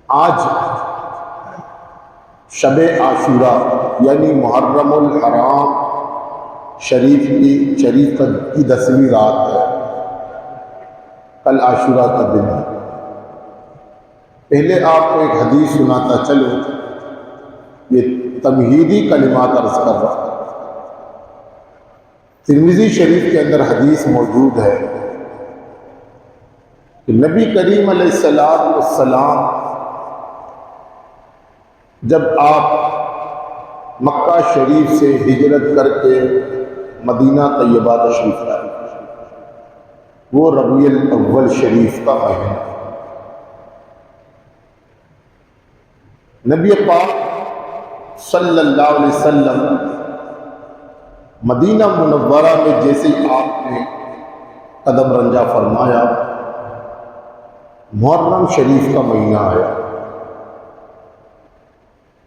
آج شب عاشورہ یعنی محرم الحرام شریف کی 10ویں رات ہے۔ کل عاشورہ کا دن ہے۔ پہلے آپ کو ایک حدیث سناتا چلوں، یہ تمہیدی کلمات عرض کر رہا ہوں۔ ترمذی شریف کے اندر حدیث موجود ہے کہ نبی کریم علیہ السلام جب آپ مکہ شریف سے ہجرت کر کے مدینہ طیبہ تشریف لائے، وہ ربیع الاول شریف کا مہینہ، نبی پاک صلی اللہ علیہ وسلم مدینہ منورہ میں جیسے آپ نے قدم رنجہ فرمایا، محرم شریف کا مہینہ آیا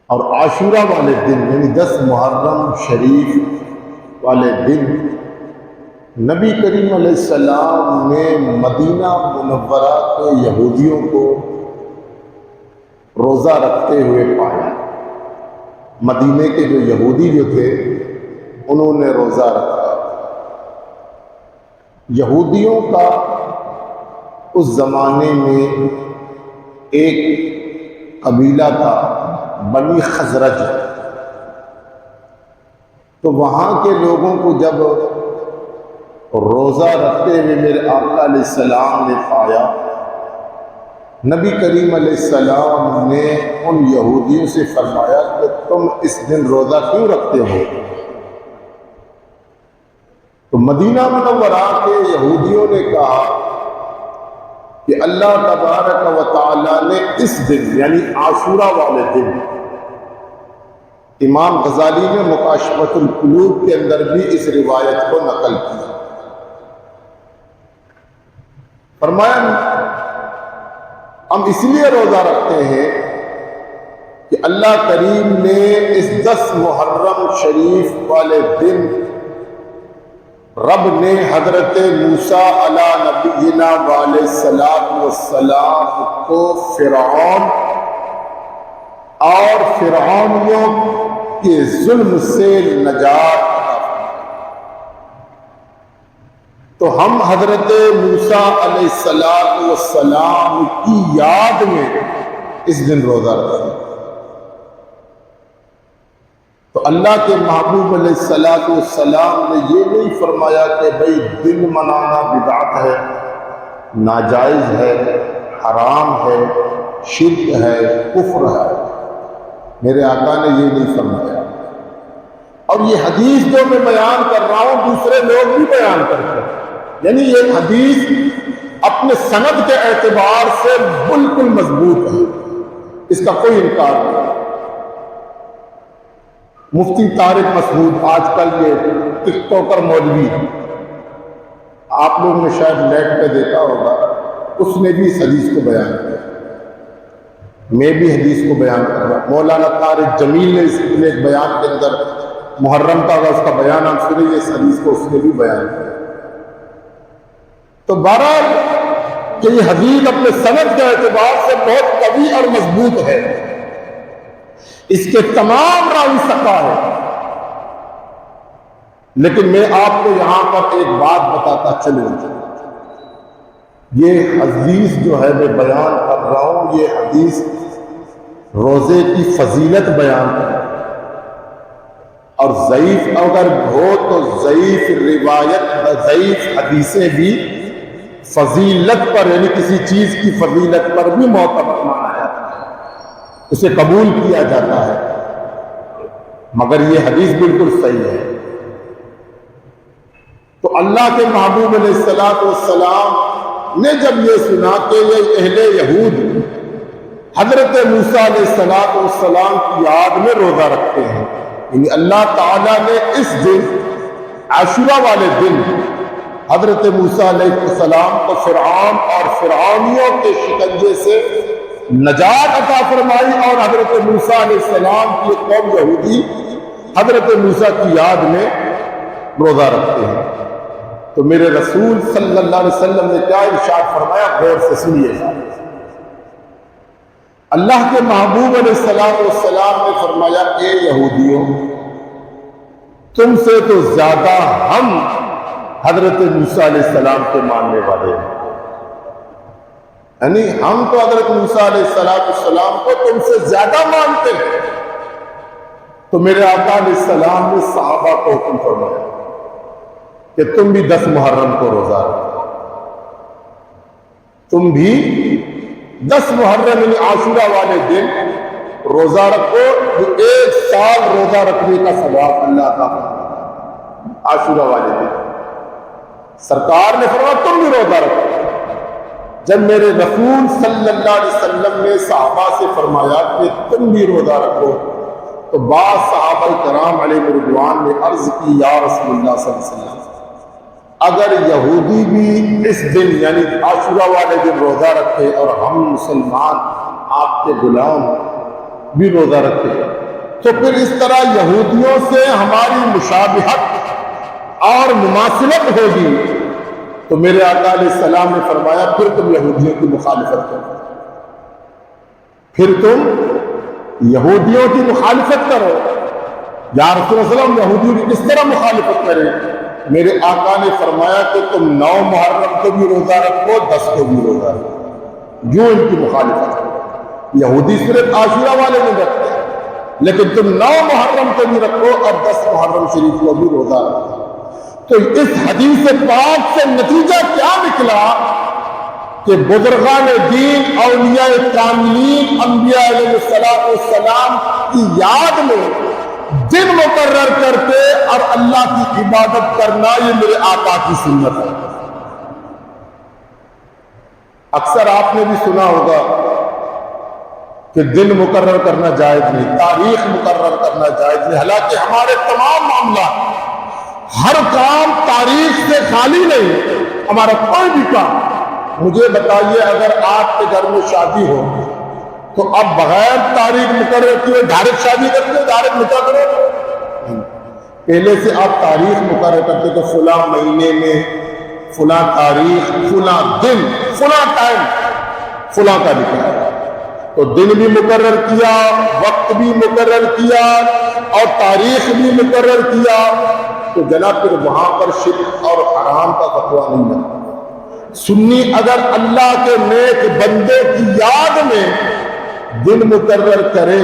اور عاشورہ والے دن یعنی 10 محرم شریف والے دن نبی کریم علیہ السلام نے مدینہ منورہ کے یہودیوں کو روزہ رکھتے ہوئے پایا۔ مدینے کے جو یہودی جو تھے انہوں نے روزہ رکھا۔ یہودیوں کا اس زمانے میں ایک قبیلہ تھا بنی خزرج، تو وہاں کے لوگوں کو جب روزہ رکھتے ہوئے میرے آقا علیہ السلام نے پایا، نبی کریم علیہ السلام نے ان یہودیوں سے فرمایا کہ تم اس دن روزہ کیوں رکھتے ہو؟ تو مدینہ منورہ کے یہودیوں نے کہا کہ اللہ تبارک و تعالیٰ نے اس دن یعنی عاشورہ والے دن، امام غزالی نے مکاشفۃ القلوب کے اندر بھی اس روایت کو نقل کی، فرمایا ہم اس لیے روزہ رکھتے ہیں کہ اللہ کریم نے اس 10 محرم شریف والے دن رب نے حضرت موسیٰ علیہ نبینا علیہ السلام کو فرعون اور فرعونیوں کے ظلم سے نجات عطا فرمائی۔ تو ہم حضرت موسیٰ علیہ السلام کی یاد میں اس دن روزہ رکھتے ہیں۔ تو اللہ کے محبوب علیہ السلام نے یہ نہیں فرمایا کہ بھئی دن منانا بدعت ہے، ناجائز ہے، حرام ہے، شرک ہے، کفر ہے۔ میرے آقا نے یہ نہیں فرمایا، اور یہ حدیث جو میں بیان کر رہا ہوں دوسرے لوگ بھی بیان کرتے ہیں، یعنی یہ حدیث اپنے سند کے اعتبار سے بالکل مضبوط ہے، اس کا کوئی انکار نہیں۔ مفتی طارق مسعود آج کل یہ ٹک ٹاکر مولوی، آپ لوگوں نے شاید نیٹ پہ دیکھا ہوگا، اس نے بھی اس حدیث کو بیان کیا، میں بھی حدیث کو بیان کر رہا ہوں۔ مولانا طارق جمیل نے اس کے ایک بیان کے اندر محرم کا اس کا بیان ہم سنے، اس حدیث کو اس نے بھی بیان کیا۔ تو بہرحال کہ یہ حدیث اپنے سند کے اعتبار سے بہت قوی اور مضبوط ہے، اس کے تمام راوی ثقہ ہے، لیکن میں آپ کو یہاں پر ایک بات بتاتا چلوں، یہ حدیث جو ہے میں بیان کر رہا ہوں، یہ حدیث روزے کی فضیلت بیان کر رہا ہوں، اور ضعیف اگر ہو تو ضعیف روایت ضعیف حدیثیں بھی فضیلت پر یعنی کسی چیز کی فضیلت پر بھی معتبر مانا جاتا ہے، اسے قبول کیا جاتا ہے، مگر یہ حدیث بالکل صحیح ہے۔ تو اللہ کے محبوب علیہ السلام نے جب یہ سنا کہ یہ اہل یہود حضرت موسیٰ علیہ السلام کی یاد میں روزہ رکھتے ہیں، یعنی اللہ تعالیٰ نے اس دن عاشورہ والے دن حضرت موسیٰ علیہ السلام کو فرعون اور فرعونیوں کے شکنجے سے نجات عطا فرمائی، اور حضرت موسیٰ علیہ السلام کی قوم یہودی حضرت موسیٰ کی یاد میں روزہ رکھتے ہیں۔ تو میرے رسول صلی اللہ علیہ وسلم نے کیا ارشاد فرمایا، غور سے سنیے گا۔ اللہ کے محبوب علیہ السلام نے فرمایا اے یہودیوں، تم سے تو زیادہ ہم حضرت موسیٰ علیہ السلام کے ماننے والے ہیں، یعنی ہم تو حضرت موسیٰ علیہ السلام کو تم سے زیادہ مانتے ہیں۔ تو میرے آقا علیہ السلام نے صحابہ کو حکم فرمایا کہ تم بھی 10 محرم کو روزہ رکھو، تم بھی 10 محرم یعنی عاشورہ والے دن روزہ رکھو، جو 1 سال روزہ رکھنے کا ثواب اللہ کا عاشورہ والے دن۔ سرکار نے فرمایا تم بھی روزہ رکھو۔ جب میرے رسول صلی اللہ علیہ وسلم نے صحابہ سے فرمایا کہ تم بھی روزہ رکھو، تو بعض صحابہ کرام علیہ رضوان نے عرض کی یا رسول اللہ صلی اللہ علیہ وسلم، اگر یہودی بھی اس دن یعنی عاشورہ والے دن روزہ رکھے اور ہم مسلمان آپ کے غلام بھی روزہ رکھے، تو پھر اس طرح یہودیوں سے ہماری مشابہت اور مماثلت ہوگی۔ تو میرے آقا علیہ السلام نے فرمایا پھر تم یہودیوں کی مخالفت کرو، پھر تم یہودیوں کی مخالفت کرو۔ یا رسول اللہ صلی اللہ علیہ وسلم یہودیوں کی کس طرح مخالفت کریں؟ میرے آقا نے فرمایا کہ تم 9 محرم کو بھی روزہ رکھو، 10 کو بھی روزہ رکھو، جو ان کی مخالفت کرو۔ یہودی صرف عاشورہ والے میں رکھتے ہیں، لیکن تم 9 محرم کو بھی رکھو اور 10 محرم شریف کو بھی روزہ رکھو۔ تو اس حدیث پاک سے نتیجہ کیا نکلا کہ بزرگان دین، اولیاء کاملین، انبیاء علیہ السلام کی یاد میں دن مقرر کرتے اور اللہ کی عبادت کرنا، یہ میرے آقا کی سنت ہے۔ اکثر آپ نے بھی سنا ہوگا کہ دن مقرر کرنا جائز نہیں، تاریخ مقرر کرنا جائز نہیں، حالانکہ ہمارے تمام معاملات، ہر کام تاریخ سے خالی نہیں۔ ہمارا کوئی بھی کام، مجھے بتائیے اگر آپ کے گھر میں شادی ہو تو اب بغیر تاریخ مقرر کیے ڈائریکٹ شادی کرتے ہو، ڈائریکٹ نکاح کرو؟ پہلے سے آپ تاریخ مقرر کرتے تو فلاں مہینے میں فلاں تاریخ، فلاں دن، فلاں ٹائم فلاں کا نکاح، تو دن بھی مقرر کیا، وقت بھی مقرر کیا اور تاریخ بھی مقرر کیا، تو جناب پھر وہاں پر شرک اور حرام کا فتویٰ نہیں ہے۔ سنی اگر اللہ کے نیک بندے کی یاد میں دن مقرر کرے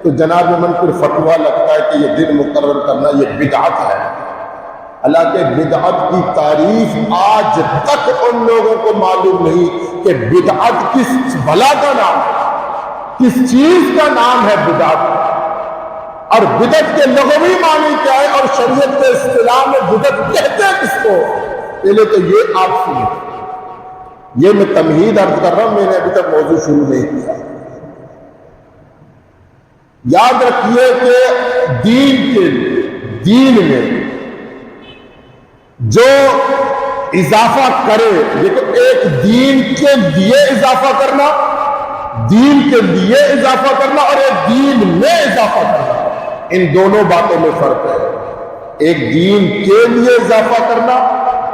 تو جناب من پھر فتویٰ لگتا ہے کہ یہ دن مقرر کرنا یہ بدعت ہے۔ حالانکہ بدعت کی تعریف آج تک ان لوگوں کو معلوم نہیں کہ بدعت کس بلا کا نام ہے، کس چیز کا نام ہے بدعت، اور بدعت کے لغوی معنی کیا ہے اور شریعت کے اصطلاح میں بدعت کہتے ہیں کس کو؟ پہلے تو یہ آپ سنیں، یہ میں تمہید عرض کر رہا ہوں، میں نے ابھی تک موضوع شروع نہیں کیا۔ یاد رکھیے کہ دین میں جو اضافہ کرے، دیکھو ایک دین کے لیے اضافہ کرنا، دین کے لیے اضافہ کرنا اور ایک دین میں اضافہ کرنا، ان دونوں باتوں میں فرق ہے۔ ایک دین کے لیے اضافہ کرنا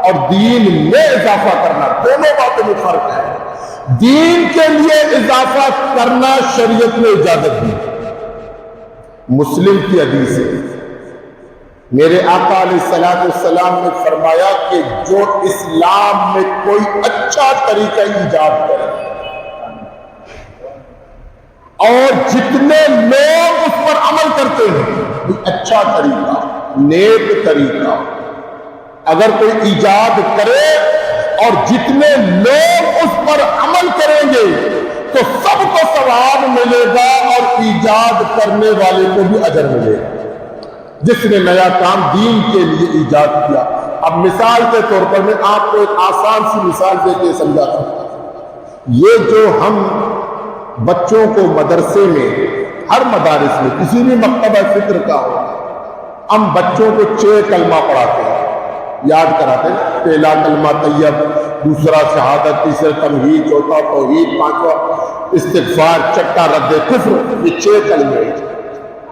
اور دین میں اضافہ کرنا، دونوں باتوں میں فرق ہے۔ دین کے لیے اضافہ کرنا شریعت میں اجازت دی، مسلم کی حدیث ہے، میرے آقا علیہ السلام نے فرمایا کہ جو اسلام میں کوئی اچھا طریقہ ایجاد کرے اور جتنے لوگ اس پر عمل کرتے ہیں، کوئی اچھا طریقہ، نیک طریقہ اگر کوئی ایجاد کرے اور جتنے لوگ اس پر عمل کریں گے تو سب کو ثواب ملے گا اور ایجاد کرنے والے کو بھی اجر ملے گا، جس نے نیا کام دین کے لیے ایجاد کیا۔ اب مثال کے طور پر میں آپ کو ایک آسان سی مثال دے کے سمجھاتا ہوں۔ یہ جو ہم بچوں کو مدرسے میں، ہر مدارس میں، کسی بھی مکتبہ فکر کا ہو، ہم بچوں کو 6 کلمہ پڑھاتے ہیں، یاد کراتے ہیں۔ پہلا کلمہ طیب، دوسرا شہادت، تیسرا تمہید، چوتھا توحید، پانچواں استغفار، چھٹا رد کفر، یہ 6 کلمے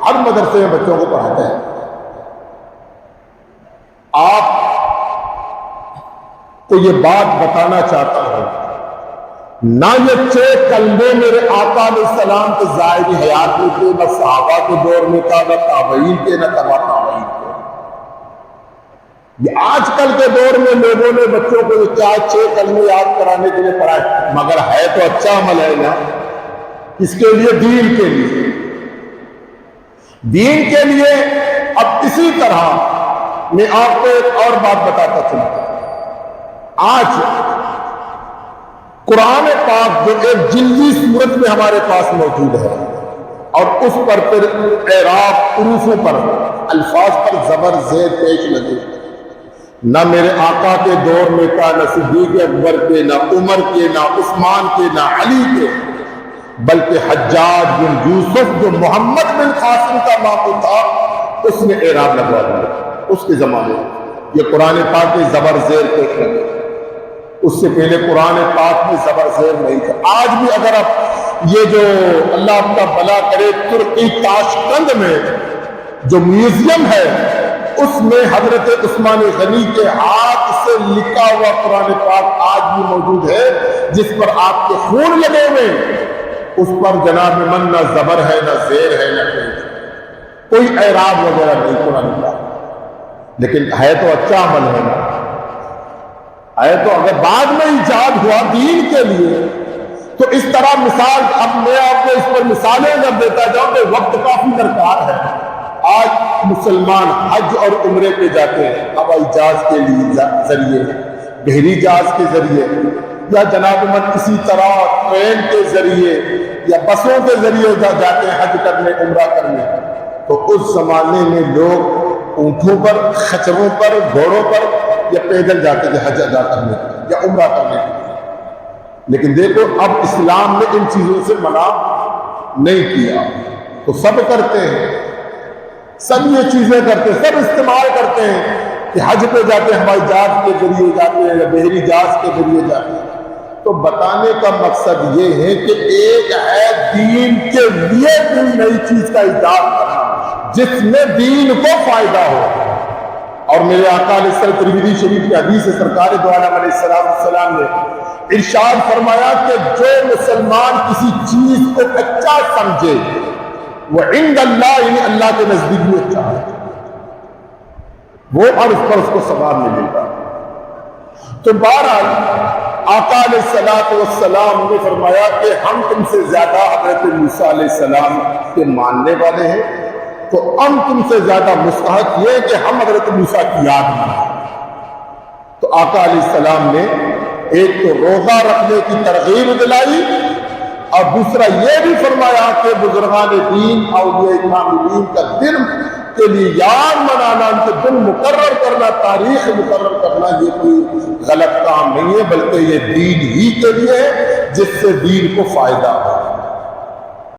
ہر مدرسے میں بچوں کو پڑھاتے ہیں۔ آپ کو یہ بات بتانا چاہتا ہوں نہ یہ 6 کلمے میرے آقا علیہ السلام کے ظاہری حیات میں تھے، نہ صحابہ کے دور میں تھا، نہ تابعین کے، نہ تبع تابعین کے۔ یہ آج کل کے دور میں لوگوں نے بچوں کو 6 کلمے یاد کرانے کے لیے پڑھائے، مگر ہے تو اچھا عمل ہے نا، اس کے لیے دین کے لیے، دین کے لیے۔ اب اسی طرح میں آپ کو ایک اور بات بتاتا چلوں۔ آج قرآن پاک جو ایک جلدی صورت میں ہمارے پاس موجود ہے، اور اس پر پھر اعراب، حروفوں پر، الفاظ پر زبر زیر پیش لگے، نہ میرے آقا کے دور میں تھا، نہ صدیق اکبر کے، نہ عمر کے، نہ عثمان کے، نہ علی کے، بلکہ حجاج بن یوسف جو محمد بن قاسم کا ماموں تھا، اس نے اعراب لگوا دیا اس کے زمانے میں۔ یہ قرآن پاک کے زبر زیر پیش لگے، اس سے پہلے قرآن پاک میں زبر زیر نہیں تھا۔ آج بھی اگر آپ یہ جو اللہ آپ کا بھلا کرے ترکی تاشقند میں جو میوزیم ہے، اس میں حضرت عثمان غنی کے ہاتھ سے لکھا ہوا قرآن پاک آج بھی موجود ہے، جس پر آپ کے خون لگے ہوئے، اس پر جناب من نہ زبر ہے، نہ زیر ہے، نہ کوئی اعراب وغیرہ نہیں قرآن پاک، لیکن ہے تو اچھا عمل ہے نا، ہے تو اگر بعد میں ایجاد ہوا دین کے لیے، تو اس طرح مثال، اب میں آپ کو اس پر مثالیں جب دیتا جاؤں تو وقت کافی درکار ہے۔ آج مسلمان حج اور عمرے پہ جاتے ہیں ہوائی جہاز کے ذریعے، بحری جہاز کے ذریعے، یا جناب من اسی طرح ٹرین کے ذریعے یا بسوں کے ذریعے جاتے ہیں حج کرنے، عمرہ کرنے۔ تو اس زمانے میں لوگ اونٹوں پر، خچروں پر، گھوڑوں پر یا پیدل جاتے تھے حج ادا کرنے یا عمرہ کرنے کے لیے۔ لیکن دیکھو اب اسلام نے ان چیزوں سے منع نہیں کیا، تو سب کرتے ہیں، سب یہ چیزیں کرتے ہیں، سب استعمال کرتے ہیں کہ حج پہ جاتے ہیں ہوائی جہاز کے ذریعے جاتے ہیں یا بحری جہاز کے ذریعے جاتے ہیں۔ تو بتانے کا مقصد یہ ہے کہ ایک ہے دین کے لیے کوئی نئی چیز کا ایجاد کرنا جس میں دین کو فائدہ ہو۔ اور میرے آقا علیہ السلام ترمذی شریف کی حدیث ہے، سرکار دو عالم علیہ السلام نے ارشاد فرمایا کہ جو مسلمان کسی چیز کو اچھا سمجھے وہ عند اللہ، یعنی اللہ کے نزدیک بھی اچھا ہے، وہ اور اس پر اس کو ثواب ملے گا۔ تو بہرحال آقا علیہ السلام نے فرمایا کہ ہم تم سے زیادہ حضرت موسیٰ علیہ السلام کے ماننے والے ہیں، تو ہم تم سے زیادہ مستحق یہ کہ ہم حضرت موسیٰ کی یاد منائیں۔ تو آقا علیہ السلام نے ایک تو روزہ رکھنے کی ترغیب دلائی، اور دوسرا یہ بھی فرمایا کہ بزرگان دین، اولیاء کاملین کا دن کے لیے یاد منانا، ان کے دن مقرر کرنا، تاریخ مقرر کرنا، یہ کوئی غلط کام نہیں ہے، بلکہ یہ دین ہی کے لیے ہے جس سے دین کو فائدہ ہو۔